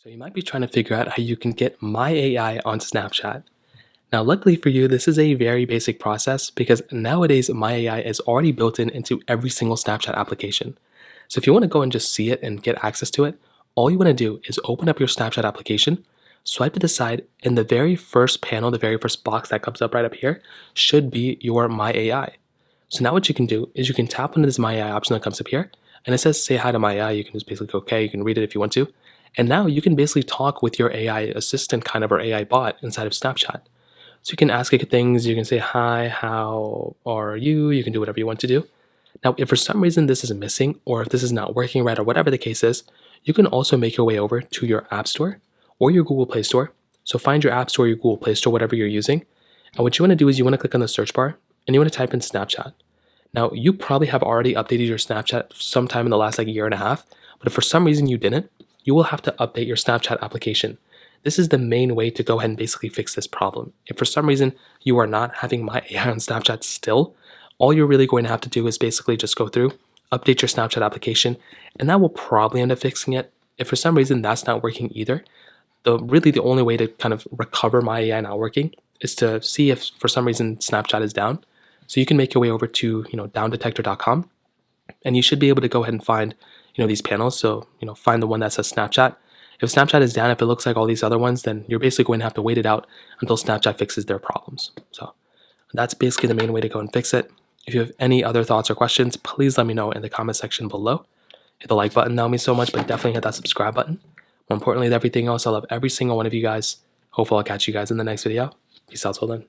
So you might be trying to figure out how you can get My AI onto Snapchat. Now, luckily for you, this is a very basic process because nowadays My AI is already built into every single Snapchat application. So if you want to go and just see it and get access to it, all you want to do is open up your Snapchat application, swipe to the side, and the very first panel, the very first box that comes up right up here should be your My AI. So now what you can do is you can tap on this My AI option that comes up here, and it says say hi to My AI. You can just basically go okay, you can read it if you want to. And now you can basically talk with your AI assistant kind of or AI bot inside of Snapchat. So you can ask it things, you can say hi, how are you? You can do whatever you want to do. Now, if for some reason this is missing or if this is not working right or whatever the case is, you can also make your way over to your App Store or your Google Play Store. So find your App Store, your Google Play Store, whatever you're using. And what you want to do is you want to click on the search bar and you want to type in Snapchat. Now, you probably have already updated your Snapchat sometime in the last year and a half, but if for some reason you didn't, you will have to update your Snapchat application. This is the main way to go ahead and basically fix this problem. If for some reason you are not having My AI on Snapchat still, all you're really going to have to do is basically just go through, update your Snapchat application, and that will probably end up fixing it. If for some reason that's not working either, the only way to kind of recover My AI not working is to see if for some reason Snapchat is down. So you can make your way over to downdetector.com, and you should be able to go ahead and find these panels. So find the one that says Snapchat. If Snapchat is down, if it looks like all these other ones, then you're basically going to have to wait it out until Snapchat fixes their problems. So that's basically the main way to go and fix it. If you have any other thoughts or questions, please let me know in the comment section below. Hit the like button, that would mean so much, but definitely hit that subscribe button. More importantly than everything else, I love every single one of you guys. Hopefully I'll catch you guys in the next video. Peace out till then.